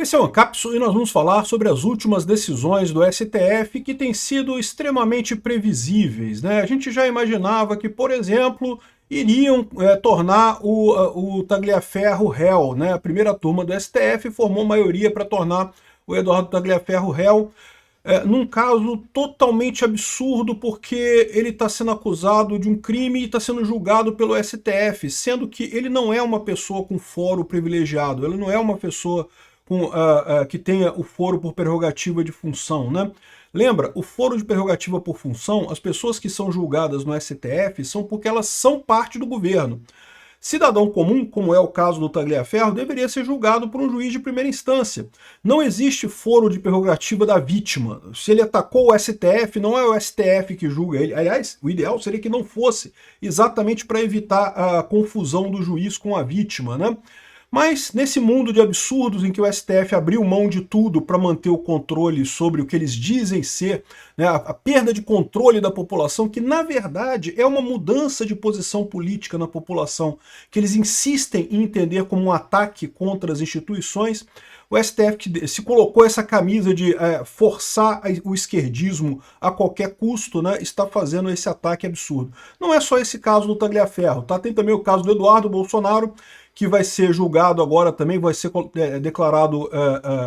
Esse é o Ancapsu e nós vamos falar sobre as últimas decisões do STF que têm sido extremamente previsíveis, né? A gente já imaginava que, por exemplo, iriam tornar o Tagliaferro réu, né? A primeira turma do STF formou maioria para tornar o Eduardo Tagliaferro réu, num caso totalmente absurdo, porque ele está sendo acusado de um crime e está sendo julgado pelo STF, sendo que ele não é uma pessoa com foro privilegiado, ele não é uma pessoa que tenha o foro por prerrogativa de função, né? Lembra, o foro de prerrogativa por função, as pessoas que são julgadas no STF são porque elas são parte do governo. Cidadão comum, como é o caso do Tagliaferro, deveria ser julgado por um juiz de primeira instância. Não existe foro de prerrogativa da vítima. Se ele atacou o STF, não é o STF que julga ele. Aliás, o ideal seria que não fosse, exatamente para evitar a confusão do juiz com a vítima, né? Mas nesse mundo de absurdos em que o STF abriu mão de tudo para manter o controle sobre o que eles dizem ser, né, a perda de controle da população, que na verdade é uma mudança de posição política na população, que eles insistem em entender como um ataque contra as instituições, o STF que se colocou essa camisa de forçar o esquerdismo a qualquer custo, né, está fazendo esse ataque absurdo. Não é só esse caso do Tagliaferro, tá? Tem também o caso do Eduardo Bolsonaro, que vai ser julgado agora também, vai ser declarado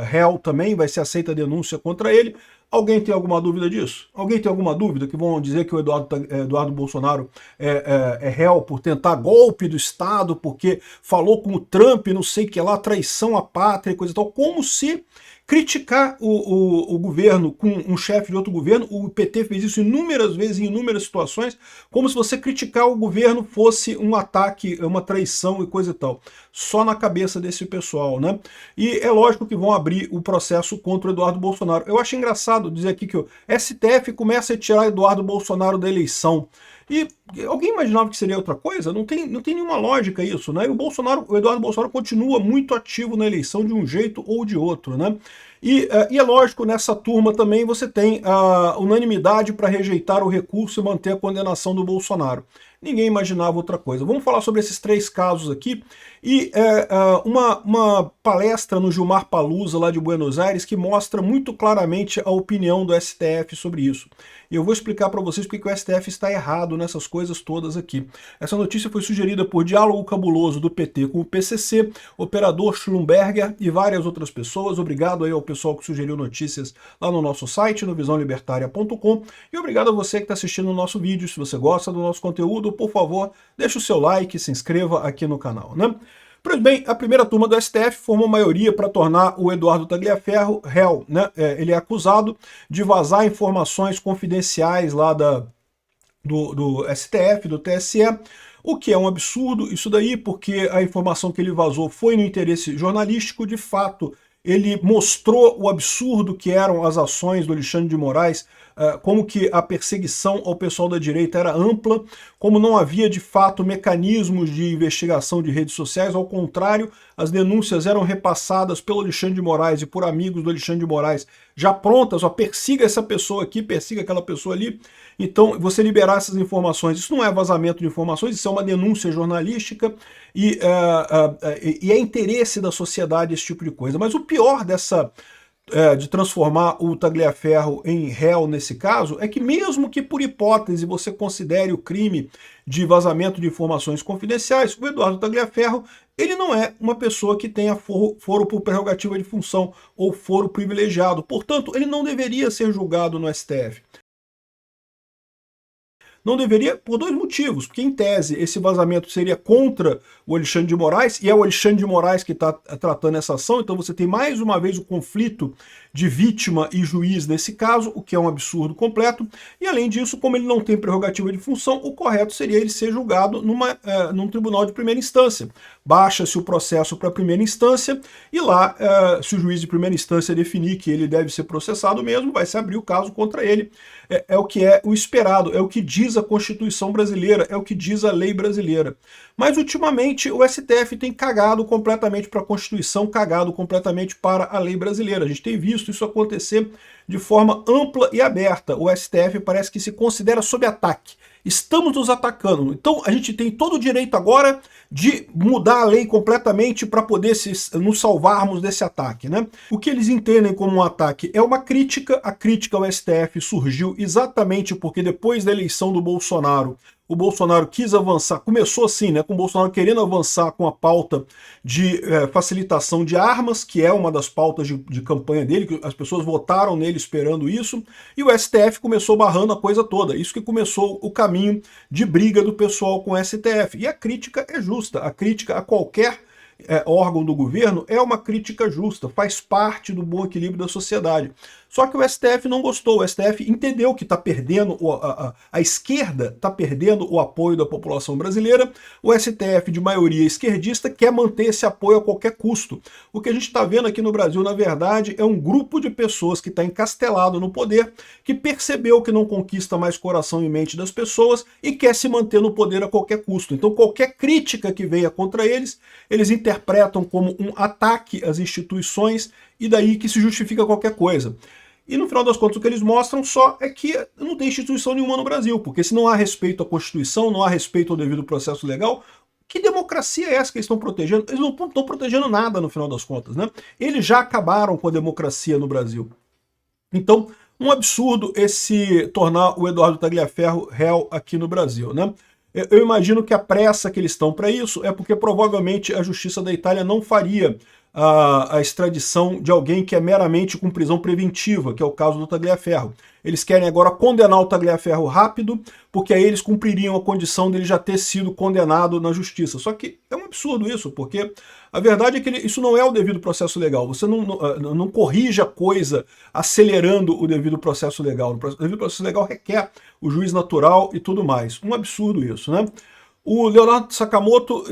réu também, vai ser aceita a denúncia contra ele. Alguém tem alguma dúvida disso? Alguém tem alguma dúvida que vão dizer que o Eduardo Bolsonaro é réu por tentar golpe do Estado, porque falou com o Trump, não sei o que lá, traição à pátria e coisa e tal, como se criticar o governo com um chefe de outro governo, o PT fez isso inúmeras vezes, em inúmeras situações, como se você criticar o governo fosse um ataque, uma traição e coisa e tal. Só na cabeça desse pessoal, né? E é lógico que vão abrir o processo contra o Eduardo Bolsonaro. Eu acho engraçado dizer aqui que o STF começa a tirar Eduardo Bolsonaro da eleição. E alguém imaginava que seria outra coisa? Não tem nenhuma lógica isso, né? E o Eduardo Bolsonaro continua muito ativo na eleição de um jeito ou de outro, né? E é lógico, nessa turma também você tem a unanimidade para rejeitar o recurso e manter a condenação do Bolsonaro. Ninguém imaginava outra coisa. Vamos falar sobre esses três casos aqui. E uma palestra no Gilmar Palusa, lá de Buenos Aires, que mostra muito claramente a opinião do STF sobre isso. E eu vou explicar para vocês porque o STF está errado nessas coisas todas aqui. Essa notícia foi sugerida por Diálogo Cabuloso do PT com o PCC, Operador Schlumberger e várias outras pessoas. Obrigado aí ao pessoal que sugeriu notícias lá no nosso site, no visãolibertaria.com. E obrigado a você que está assistindo o nosso vídeo. Se você gosta do nosso conteúdo, por favor, deixe o seu like, se inscreva aqui no canal, né? Pois bem, a primeira turma do STF formou maioria para tornar o Eduardo Tagliaferro réu, né? Ele é acusado de vazar informações confidenciais lá do STF, do TSE, o que é um absurdo isso daí, porque a informação que ele vazou foi no interesse jornalístico. De fato, ele mostrou o absurdo que eram as ações do Alexandre de Moraes, como que a perseguição ao pessoal da direita era ampla, como não havia de fato mecanismos de investigação de redes sociais, ao contrário, as denúncias eram repassadas pelo Alexandre de Moraes e por amigos do Alexandre de Moraes já prontas, ó, persiga essa pessoa aqui, persiga aquela pessoa ali. Então, você liberar essas informações, isso não é vazamento de informações, isso é uma denúncia jornalística e é interesse da sociedade esse tipo de coisa. Mas o pior de transformar o Tagliaferro em réu nesse caso, é que mesmo que por hipótese você considere o crime de vazamento de informações confidenciais, o Eduardo Tagliaferro, ele não é uma pessoa que tenha foro por prerrogativa de função ou foro privilegiado. Portanto, ele não deveria ser julgado no STF. Não deveria por dois motivos, porque em tese esse vazamento seria contra o Alexandre de Moraes, e é o Alexandre de Moraes que está tratando essa ação, então você tem mais uma vez o conflito de vítima e juiz nesse caso, o que é um absurdo completo, e além disso, como ele não tem prerrogativa de função, o correto seria ele ser julgado num tribunal de primeira instância. Baixa-se o processo para a primeira instância, e lá, se o juiz de primeira instância definir que ele deve ser processado mesmo, vai se abrir o caso contra ele. É o que é o esperado, é o que diz a Constituição brasileira, é o que diz a lei brasileira. Mas ultimamente o STF tem cagado completamente para a Constituição, cagado completamente para a lei brasileira. A gente tem visto isso acontecer de forma ampla e aberta. O STF parece que se considera sob ataque. estamos nos atacando. Então a gente tem todo o direito agora de mudar a lei completamente para poder nos salvarmos desse ataque, né? O que eles entendem como um ataque é uma crítica. A crítica ao STF surgiu exatamente porque depois da eleição do Bolsonaro, o Bolsonaro quis avançar, começou assim, né, com o Bolsonaro querendo avançar com a pauta de facilitação de armas, que é uma das pautas de campanha dele, que as pessoas votaram nele esperando isso, e o STF começou barrando a coisa toda. Isso que começou o caminho de briga do pessoal com o STF. E a crítica é justa, a crítica a qualquer órgão do governo é uma crítica justa, faz parte do bom equilíbrio da sociedade. Só que o STF não gostou, o STF entendeu que está perdendo, a esquerda está perdendo o apoio da população brasileira, o STF de maioria esquerdista quer manter esse apoio a qualquer custo. O que a gente está vendo aqui no Brasil, na verdade, é um grupo de pessoas que está encastelado no poder, que percebeu que não conquista mais coração e mente das pessoas e quer se manter no poder a qualquer custo. Então qualquer crítica que venha contra eles, eles interpretam como um ataque às instituições e daí que se justifica qualquer coisa. E no final das contas o que eles mostram só é que não tem instituição nenhuma no Brasil, porque se não há respeito à Constituição, não há respeito ao devido processo legal, que democracia é essa que eles estão protegendo? Eles não estão protegendo nada no final das contas, né? Eles já acabaram com a democracia no Brasil. Então, um absurdo esse tornar o Eduardo Tagliaferro réu aqui no Brasil, né? Eu imagino que a pressa que eles estão para isso é porque provavelmente a justiça da Itália não faria a extradição de alguém que é meramente com prisão preventiva, que é o caso do Tagliaferro. Eles querem agora condenar o Tagliaferro rápido, porque aí eles cumpririam a condição dele já ter sido condenado na justiça. Só que é um absurdo isso, porque a verdade é que isso não é o devido processo legal. Você não corrige a coisa acelerando o devido processo legal. O devido processo legal requer o juiz natural e tudo mais. Um absurdo isso, né? O Leonardo Sakamoto,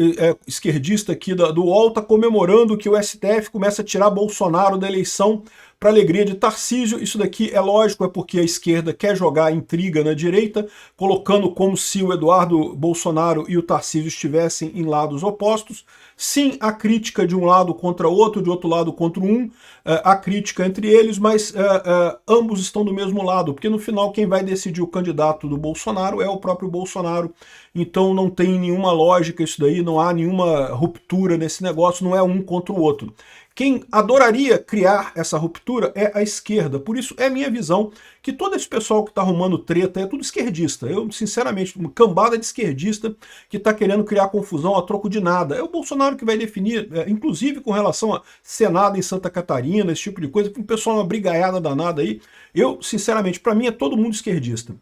esquerdista aqui do UOL, está comemorando que o STF começa a tirar Bolsonaro da eleição para alegria de Tarcísio. Isso daqui é lógico, é porque a esquerda quer jogar intriga na direita, colocando como se o Eduardo Bolsonaro e o Tarcísio estivessem em lados opostos. Sim, há crítica de um lado contra outro, de outro lado contra um, há crítica entre eles, mas ambos estão do mesmo lado, porque no final quem vai decidir o candidato do Bolsonaro é o próprio Bolsonaro. Então não tem nenhuma lógica isso daí, não há nenhuma ruptura nesse negócio, não é um contra o outro. Quem adoraria criar essa ruptura é a esquerda. Por isso é minha visão que todo esse pessoal que está arrumando treta é tudo esquerdista. Eu, sinceramente, uma cambada de esquerdista que está querendo criar confusão a troco de nada. É o Bolsonaro que vai definir, inclusive com relação a Senado em Santa Catarina, esse tipo de coisa, o pessoal uma brigaiada danada aí. Eu, sinceramente, para mim é todo mundo esquerdista.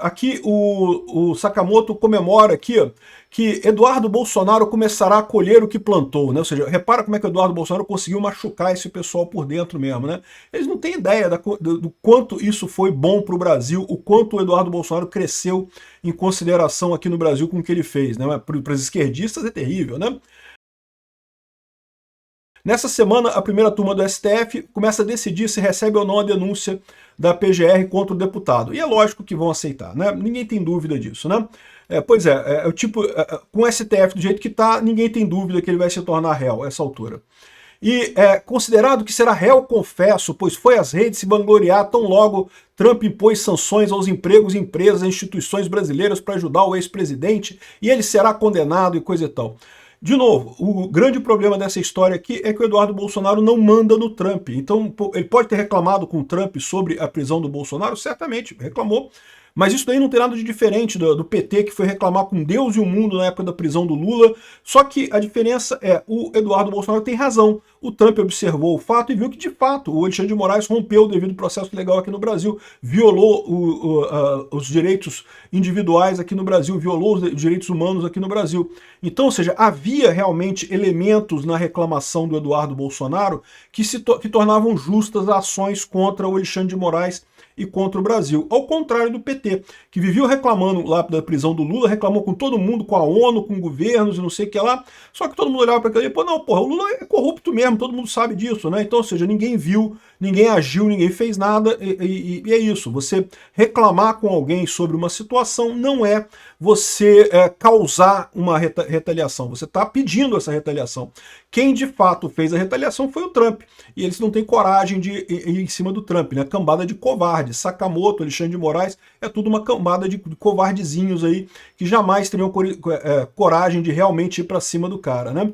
Aqui o Sakamoto comemora aqui, ó, que Eduardo Bolsonaro começará a colher o que plantou, né? Ou seja, repara como é que o Eduardo Bolsonaro conseguiu machucar esse pessoal por dentro mesmo, né? Eles não têm ideia do quanto isso foi bom para o Brasil, o quanto o Eduardo Bolsonaro cresceu em consideração aqui no Brasil com o que ele fez, né? Para os esquerdistas é terrível, né? Nessa semana, a primeira turma do STF começa a decidir se recebe ou não a denúncia da PGR contra o deputado. E é lógico que vão aceitar, né? Ninguém tem dúvida disso, né? Com o STF do jeito que está, ninguém tem dúvida que ele vai se tornar réu a essa altura. E é considerado que será réu confesso, pois foi às redes se vangloriar tão logo Trump impôs sanções aos empregos, empresas e instituições brasileiras para ajudar o ex-presidente e ele será condenado e coisa e tal. De novo, o grande problema dessa história aqui é que o Eduardo Bolsonaro não manda no Trump. Então, ele pode ter reclamado com o Trump sobre a prisão do Bolsonaro, certamente, reclamou. Mas isso daí não tem nada de diferente do PT, que foi reclamar com Deus e o mundo na época da prisão do Lula. Só que a diferença é, o Eduardo Bolsonaro tem razão. O Trump observou o fato e viu que, de fato, o Alexandre de Moraes rompeu o devido processo legal aqui no Brasil, violou os direitos individuais aqui no Brasil, violou os direitos humanos aqui no Brasil. Então, ou seja, havia realmente elementos na reclamação do Eduardo Bolsonaro que tornavam justas as ações contra o Alexandre de Moraes e contra o Brasil. Ao contrário do PT, que vivia reclamando lá da prisão do Lula, reclamou com todo mundo, com a ONU, com governos e não sei o que lá, só que todo mundo olhava para aquilo e, pô, não, porra, o Lula é corrupto mesmo, todo mundo sabe disso, né? Então, ou seja, ninguém viu, ninguém agiu, ninguém fez nada, e é isso. Você reclamar com alguém sobre uma situação não é você causar uma retaliação, você está pedindo essa retaliação. Quem de fato fez a retaliação foi o Trump, e eles não têm coragem de ir em cima do Trump, né? Cambada de covardes. Sakamoto, Alexandre de Moraes, é tudo uma cambada de covardezinhos aí, que jamais teriam coragem de realmente ir para cima do cara, né?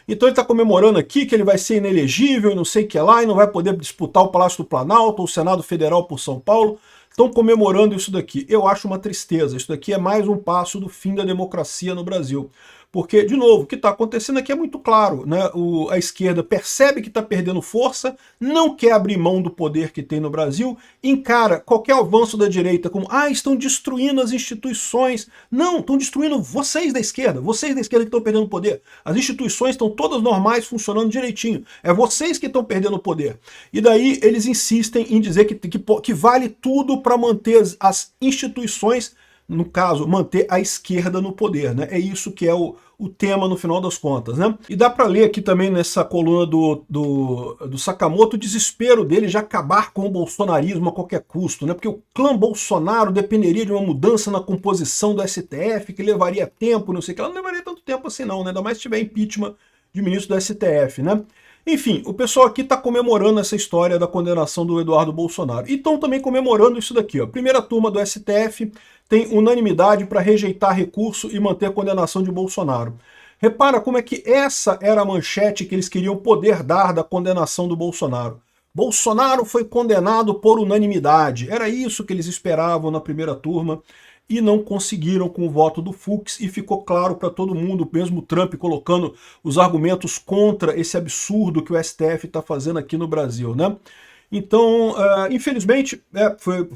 Então ele está comemorando aqui que ele vai ser inelegível e não sei o que lá, e não vai poder disputar o Palácio do Planalto ou o Senado Federal por São Paulo. Estão comemorando isso daqui. Eu acho uma tristeza. Isso daqui é mais um passo do fim da democracia no Brasil. Porque, de novo, o que está acontecendo aqui é muito claro, né? A esquerda percebe que está perdendo força, não quer abrir mão do poder que tem no Brasil, encara qualquer avanço da direita como estão destruindo as instituições. Não, estão destruindo vocês da esquerda que estão perdendo poder. As instituições estão todas normais, funcionando direitinho. É vocês que estão perdendo poder. E daí eles insistem em dizer que vale tudo para manter as instituições, no caso, manter a esquerda no poder, né? É isso que é o tema no final das contas, né? E dá para ler aqui também nessa coluna do Sakamoto o desespero dele de acabar com o bolsonarismo a qualquer custo, né? Porque o clã Bolsonaro dependeria de uma mudança na composição do STF, que levaria tempo, não sei o que, ela não levaria tanto tempo assim não, né? Ainda mais se tiver impeachment de ministro do STF, né? Enfim, o pessoal aqui está comemorando essa história da condenação do Eduardo Bolsonaro. E estão também comemorando isso daqui, ó. A primeira turma do STF tem unanimidade para rejeitar recurso e manter a condenação de Bolsonaro. Repara como é que essa era a manchete que eles queriam poder dar da condenação do Bolsonaro. Bolsonaro foi condenado por unanimidade. Era isso que eles esperavam na primeira turma e não conseguiram com o voto do Fux, e ficou claro para todo mundo, mesmo Trump colocando os argumentos contra esse absurdo que o STF está fazendo aqui no Brasil, né? Então, infelizmente,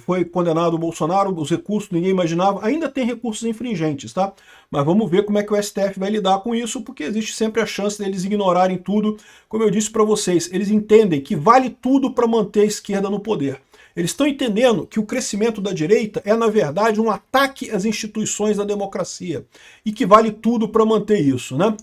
foi condenado o Bolsonaro, os recursos ninguém imaginava, ainda tem recursos infringentes, tá? Mas vamos ver como é que o STF vai lidar com isso, porque existe sempre a chance deles ignorarem tudo. Como eu disse para vocês, eles entendem que vale tudo para manter a esquerda no poder. Eles estão entendendo que o crescimento da direita é, na verdade, um ataque às instituições da democracia, e que vale tudo para manter isso, né?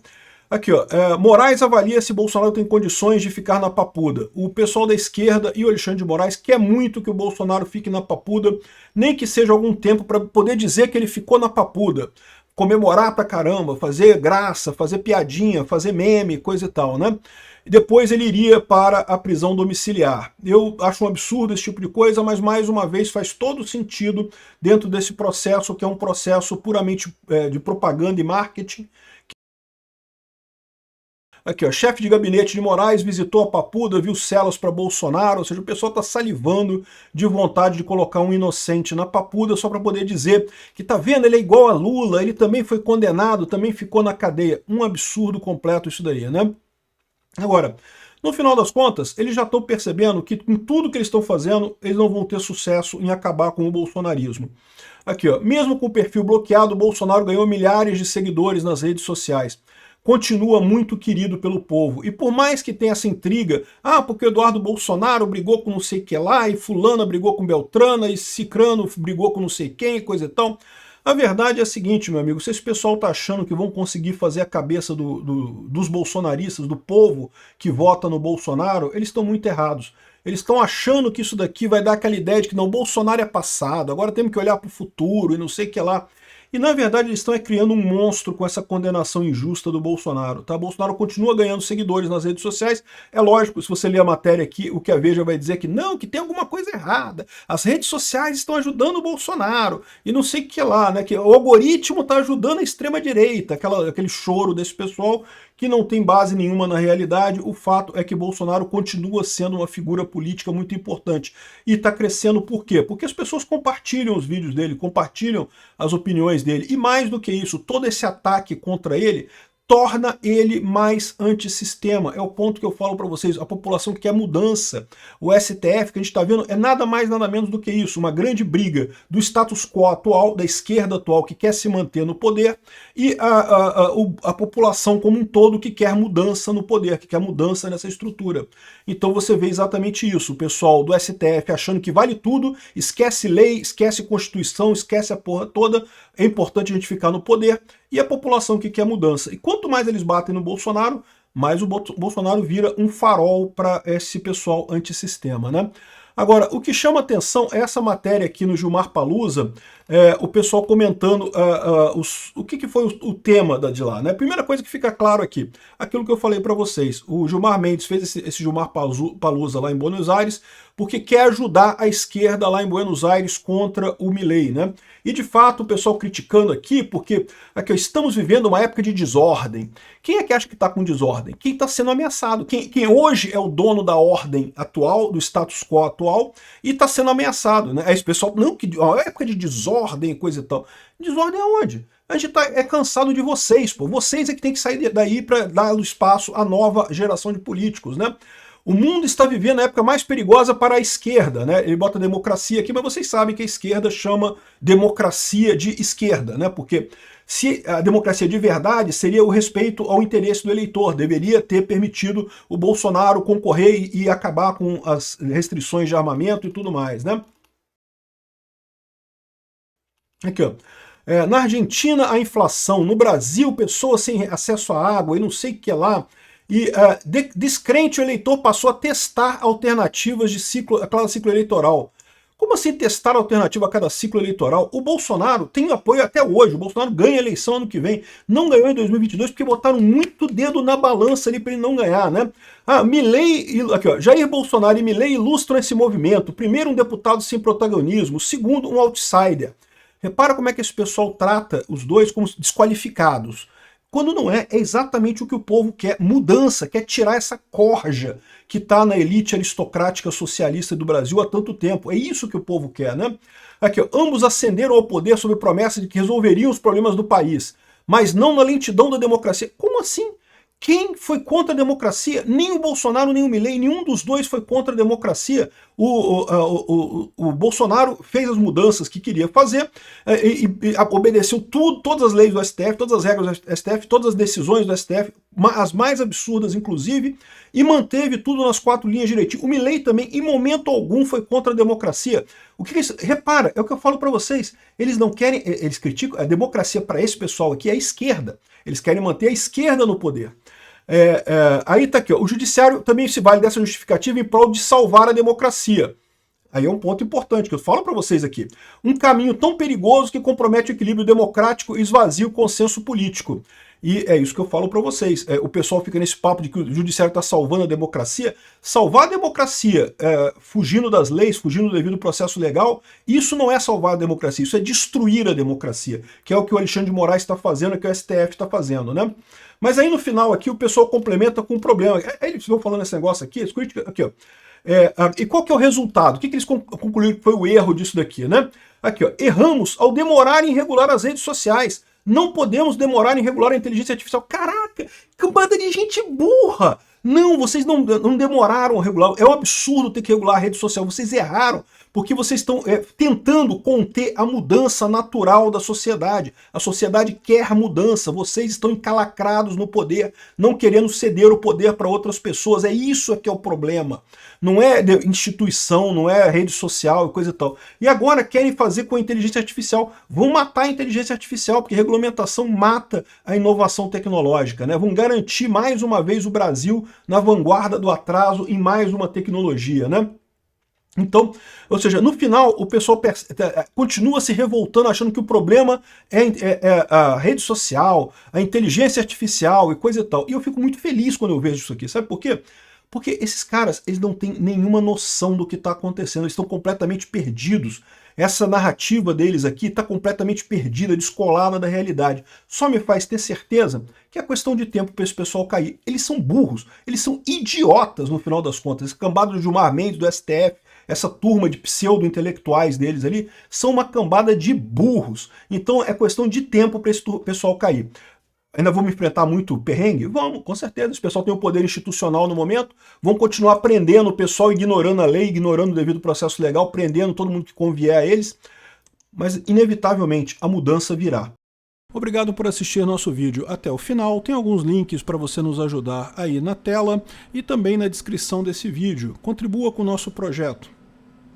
Aqui, ó, Moraes avalia se Bolsonaro tem condições de ficar na papuda. O pessoal da esquerda e o Alexandre de Moraes quer muito que o Bolsonaro fique na papuda, nem que seja algum tempo para poder dizer que ele ficou na papuda. Comemorar pra caramba, fazer graça, fazer piadinha, fazer meme, coisa e tal, né? E depois ele iria para a prisão domiciliar. Eu acho um absurdo esse tipo de coisa, mas mais uma vez faz todo sentido dentro desse processo, que é um processo puramente de propaganda e marketing. Aqui, ó, chefe de gabinete de Moraes visitou a Papuda, viu celas para Bolsonaro, ou seja, o pessoal está salivando de vontade de colocar um inocente na Papuda só para poder dizer que tá vendo, ele é igual a Lula, ele também foi condenado, também ficou na cadeia. Um absurdo completo isso daí, né? Agora, no final das contas, eles já estão percebendo que com tudo que eles estão fazendo, eles não vão ter sucesso em acabar com o bolsonarismo. Aqui, ó, mesmo com o perfil bloqueado, o Bolsonaro ganhou milhares de seguidores nas redes sociais. Continua muito querido pelo povo. E por mais que tenha essa intriga, porque o Eduardo Bolsonaro brigou com não sei o que lá, e fulana brigou com Beltrana, e Cicrano brigou com não sei quem, coisa e tal. A verdade é a seguinte, meu amigo, se esse pessoal está achando que vão conseguir fazer a cabeça dos bolsonaristas, do povo que vota no Bolsonaro, eles estão muito errados. Eles estão achando que isso daqui vai dar aquela ideia de que não, Bolsonaro é passado, agora temos que olhar para o futuro e não sei o que lá. E na verdade eles estão criando um monstro com essa condenação injusta do Bolsonaro, tá? Bolsonaro continua ganhando seguidores nas redes sociais. É lógico, se você ler a matéria aqui, o que a Veja vai dizer que não, que tem alguma coisa errada. As redes sociais estão ajudando o Bolsonaro e não sei o que lá, né? Que o algoritmo está ajudando a extrema-direita, aquele choro desse pessoal que não tem base nenhuma na realidade. O fato é que Bolsonaro continua sendo uma figura política muito importante. E está crescendo por quê? Porque as pessoas compartilham os vídeos dele, compartilham as opiniões dele. E mais do que isso, todo esse ataque contra ele torna ele mais antissistema. É o ponto que eu falo para vocês. A população quer mudança. O STF, que a gente está vendo, é nada mais, nada menos do que isso. Uma grande briga do status quo atual, da esquerda atual, que quer se manter no poder, e a população como um todo que quer mudança no poder, que quer mudança nessa estrutura. Então você vê exatamente isso. O pessoal do STF achando que vale tudo, esquece lei, esquece Constituição, esquece a porra toda. É importante a gente ficar no poder. E a população que quer mudança. E quanto mais eles batem no Bolsonaro, mais o Bolsonaro vira um farol para esse pessoal antissistema, né? Agora, o que chama atenção é essa matéria aqui no Gilmar Palusa, o pessoal comentando o que foi o tema de lá, né? Primeira coisa que fica claro aqui, aquilo que eu falei para vocês, o Gilmar Mendes fez esse Gilmar Palusa lá em Buenos Aires, porque quer ajudar a esquerda lá em Buenos Aires contra o Milei, né? E de fato o pessoal criticando aqui, porque aqui, estamos vivendo uma época de desordem. Quem é que acha que está com desordem? Quem está sendo ameaçado. Quem hoje é o dono da ordem atual, do status quo atual, e está sendo ameaçado, né? Esse pessoal, não, que a época de desordem, coisa e tal. Desordem aonde? A gente é cansado de vocês, pô. Vocês é que tem que sair daí para dar espaço à nova geração de políticos, né? O mundo está vivendo a época mais perigosa para a esquerda, né? Ele bota democracia aqui, mas vocês sabem que a esquerda chama democracia de esquerda, né? Porque se a democracia de verdade seria o respeito ao interesse do eleitor, deveria ter permitido o Bolsonaro concorrer e acabar com as restrições de armamento e tudo mais, né? Aqui, ó. Na Argentina, a inflação. No Brasil, pessoas sem acesso à água e não sei o que lá. E descrente, o eleitor passou a testar alternativas a cada ciclo eleitoral. Como assim testar alternativa a cada ciclo eleitoral? O Bolsonaro tem apoio até hoje. O Bolsonaro ganha a eleição ano que vem. Não ganhou em 2022 porque botaram muito dedo na balança ali para ele não ganhar, né? Milei, aqui, ó, Jair Bolsonaro e Milei ilustram esse movimento. Primeiro, um deputado sem protagonismo. Segundo, um outsider. Repara como é que esse pessoal trata os dois como desqualificados. Quando não é exatamente o que o povo quer, mudança, quer tirar essa corja que está na elite aristocrática socialista do Brasil há tanto tempo. É isso que o povo quer, né? Aqui, ó, ambos ascenderam ao poder sob promessa de que resolveriam os problemas do país, mas não na lentidão da democracia. Como assim? Quem foi contra a democracia? Nem o Bolsonaro, nem o Milei, nenhum dos dois foi contra a democracia. O Bolsonaro fez as mudanças que queria fazer e obedeceu todas as leis do STF, todas as regras do STF, todas as decisões do STF, as mais absurdas inclusive, e manteve tudo nas 4 linhas direitinho. O Milei também, em momento algum, foi contra a democracia. Repara, é o que eu falo para vocês, eles não querem, eles criticam a democracia para esse pessoal aqui, é a esquerda. Eles querem manter a esquerda no poder. Aí tá aqui, ó, o judiciário também se vale dessa justificativa em prol de salvar a democracia. Aí é um ponto importante que eu falo para vocês aqui. Um caminho tão perigoso que compromete o equilíbrio democrático e esvazia o consenso político. E é isso que eu falo para vocês. O pessoal fica nesse papo de que o judiciário está salvando a democracia. Salvar a democracia fugindo das leis, fugindo do devido processo legal, isso não é salvar a democracia, isso é destruir a democracia, que é o que o Alexandre de Moraes está fazendo, é o que o STF está fazendo, né? Mas aí no final aqui o pessoal complementa com um problema. Aí eles vão falando esse negócio aqui, escute aqui, ó. E qual que é o resultado? O que eles concluíram que foi o erro disso daqui, né? Aqui, ó, erramos ao demorar em regular as redes sociais. Não podemos demorar em regular a inteligência artificial. Caraca, que banda de gente burra! Não, vocês não demoraram a regular. É um absurdo ter que regular a rede social. Vocês erraram, porque vocês estão tentando conter a mudança natural da sociedade. A sociedade quer mudança. Vocês estão encalacrados no poder, não querendo ceder o poder para outras pessoas. É isso que é o problema. Não é instituição, não é rede social e coisa e tal. E agora querem fazer com a inteligência artificial. Vão matar a inteligência artificial, porque regulamentação mata a inovação tecnológica, né? Vão garantir mais uma vez o Brasil na vanguarda do atraso em mais uma tecnologia, né? Então, ou seja, no final o pessoal continua se revoltando, achando que o problema é a rede social, a inteligência artificial e coisa e tal. E eu fico muito feliz quando eu vejo isso aqui. Sabe por quê? Porque esses caras, eles não têm nenhuma noção do que está acontecendo, eles estão completamente perdidos. Essa narrativa deles aqui está completamente perdida, descolada da realidade. Só me faz ter certeza que é questão de tempo para esse pessoal cair. Eles são burros, eles são idiotas no final das contas. Esse cambado do Gilmar Mendes, do STF, essa turma de pseudo-intelectuais deles ali, são uma cambada de burros. Então é questão de tempo para esse pessoal cair. Ainda vamos enfrentar muito perrengue? Vamos, com certeza. Esse pessoal tem o poder institucional no momento, vão continuar prendendo o pessoal, ignorando a lei, ignorando o devido processo legal, prendendo todo mundo que convier a eles, mas inevitavelmente a mudança virá. Obrigado por assistir nosso vídeo até o final. Tem alguns links para você nos ajudar aí na tela e também na descrição desse vídeo. Contribua com o nosso projeto.